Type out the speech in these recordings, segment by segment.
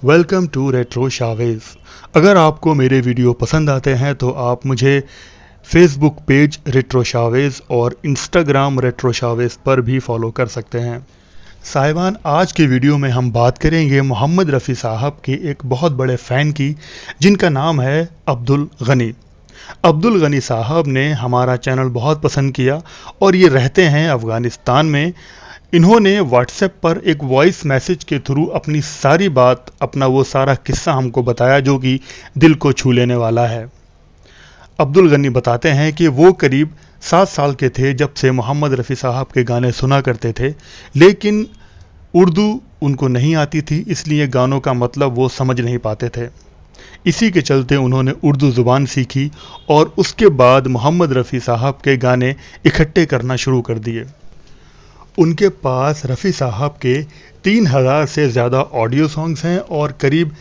Welcome to retro Chavez. अगर आपको मेरे वीडियो पसंद आते हैं तो आप मुझे फेसबुक पेज रेट्रो शावेज और इंस्टाग्राम रेट्रो शावेज पर भी फॉलो कर सकते हैं। साहिबान, आज के वीडियो में हम बात करेंगे मोहम्मद रफ़ी साहब के एक बहुत बड़े फ़ैन की, जिनका नाम है अब्दुल गनी। अब्दुल गनी साहब ने हमारा चैनल बहुत पसंद किया और ये रहते हैं अफ़गानिस्तान में। इन्होंने व्हाट्सएप पर एक वॉइस मैसेज के थ्रू अपनी सारी बात, अपना वो सारा किस्सा हमको बताया जो कि दिल को छू लेने वाला है। अब्दुल गनी बताते हैं कि वो करीब 7 साल के थे जब से मोहम्मद रफ़ी साहब के गाने सुना करते थे, लेकिन उर्दू उनको नहीं आती थी, इसलिए गानों का मतलब वो समझ नहीं पाते थे। इसी के चलते उन्होंने उर्दू ज़ुबान सीखी और उसके बाद मोहम्मद रफ़ी साहब के गाने इकट्ठे करना शुरू कर दिए। उनके पास रफ़ी साहब के 3000 से ज़्यादा ऑडियो सॉन्ग्स हैं और करीब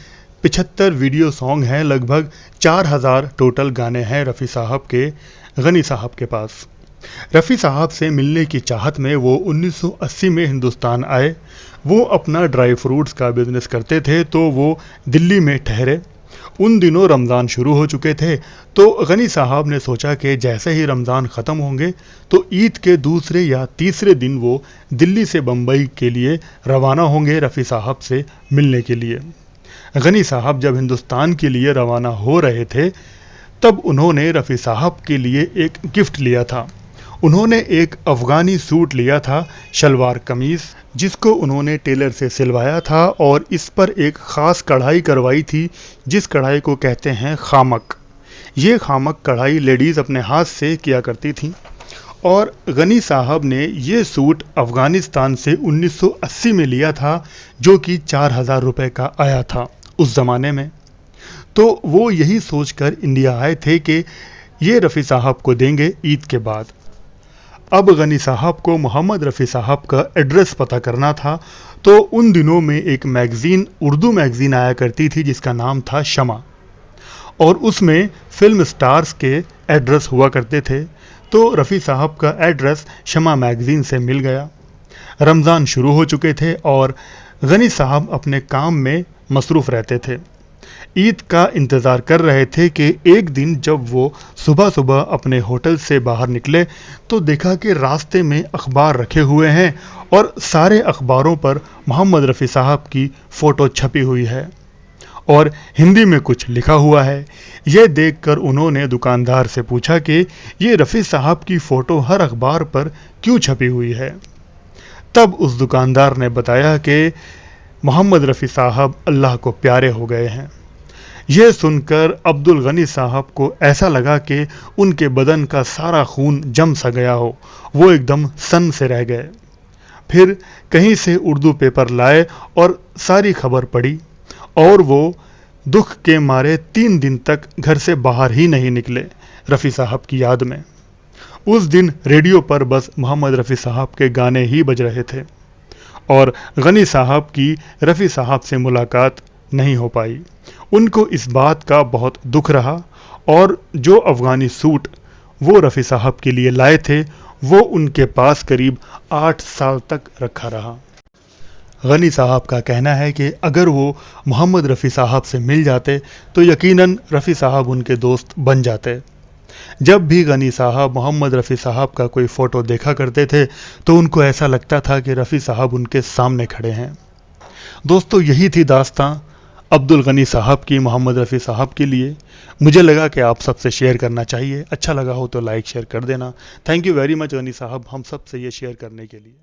75 वीडियो सॉन्ग हैं। लगभग 4000 टोटल गाने हैं रफ़ी साहब के, गनी साहब के पास। रफ़ी साहब से मिलने की चाहत में वो 1980 में हिंदुस्तान आए। वो अपना ड्राई फ्रूट्स का बिज़नेस करते थे, तो वो दिल्ली में ठहरे। उन दिनों रमज़ान शुरू हो चुके थे, तो गनी साहब ने सोचा कि जैसे ही रमज़ान ख़त्म होंगे तो ईद के दूसरे या तीसरे दिन वो दिल्ली से बम्बई के लिए रवाना होंगे रफ़ी साहब से मिलने के लिए। गनी साहब जब हिंदुस्तान के लिए रवाना हो रहे थे, तब उन्होंने रफ़ी साहब के लिए एक गिफ्ट लिया था। उन्होंने एक अफ़गानी सूट लिया था, शलवार कमीज़, जिसको उन्होंने टेलर से सिलवाया था और इस पर एक ख़ास कढ़ाई करवाई थी, जिस कढ़ाई को कहते हैं खामक। ये खामक कढ़ाई लेडीज़ अपने हाथ से किया करती थीं और गनी साहब ने ये सूट अफ़गानिस्तान से 1980 में लिया था, जो कि 4000 रुपये का आया था उस ज़माने में। तो वो यही सोचकर इंडिया आए थे कि ये रफ़ी साहब को देंगे ईद के बाद। अब गनी साहब को मोहम्मद रफ़ी साहब का एड्रेस पता करना था, तो उन दिनों में एक मैगज़ीन, उर्दू मैगज़ीन आया करती थी जिसका नाम था शमा, और उसमें फिल्म स्टार्स के एड्रेस हुआ करते थे। तो रफ़ी साहब का एड्रेस शमा मैगज़ीन से मिल गया। रमज़ान शुरू हो चुके थे और गनी साहब अपने काम में मसरूफ़ रहते थे। ईद का इंतज़ार कर रहे थे कि एक दिन जब वो सुबह सुबह अपने होटल से बाहर निकले तो देखा कि रास्ते में अखबार रखे हुए हैं और सारे अखबारों पर मोहम्मद रफ़ी साहब की फ़ोटो छपी हुई है और हिंदी में कुछ लिखा हुआ है। ये देखकर उन्होंने दुकानदार से पूछा कि ये रफ़ी साहब की फ़ोटो हर अखबार पर क्यों छपी हुई है। तब उस दुकानदार ने बताया कि मोहम्मद रफ़ी साहब अल्लाह को प्यारे हो गए हैं। यह सुनकर अब्दुल गनी साहब को ऐसा लगा कि उनके बदन का सारा खून जम सा गया हो, वो एकदम सन से रह गए। फिर कहीं से उर्दू पेपर लाए और सारी खबर पढ़ी और वो दुख के मारे 3 दिन तक घर से बाहर ही नहीं निकले रफ़ी साहब की याद में। उस दिन रेडियो पर बस मोहम्मद रफ़ी साहब के गाने ही बज रहे थे और गनी साहब की रफ़ी साहब से मुलाकात नहीं हो पाई। उनको इस बात का बहुत दुख रहा और जो अफ़गानी सूट वो रफ़ी साहब के लिए लाए थे, वो उनके पास करीब 8 साल तक रखा रहा। गनी साहब का कहना है कि अगर वो मोहम्मद रफ़ी साहब से मिल जाते तो यकीनन रफ़ी साहब उनके दोस्त बन जाते। जब भी गनी साहब मोहम्मद रफ़ी साहब का कोई फ़ोटो देखा करते थे तो उनको ऐसा लगता था कि रफ़ी साहब उनके सामने खड़े हैं। दोस्तों, यही थी दास्तां अब्दुल गनी साहब की मोहम्मद रफ़ी साहब के लिए। मुझे लगा कि आप सबसे शेयर करना चाहिए। अच्छा लगा हो तो लाइक शेयर कर देना। Thank you very much Ghani साहब, हम सब से ये शेयर करने के लिए।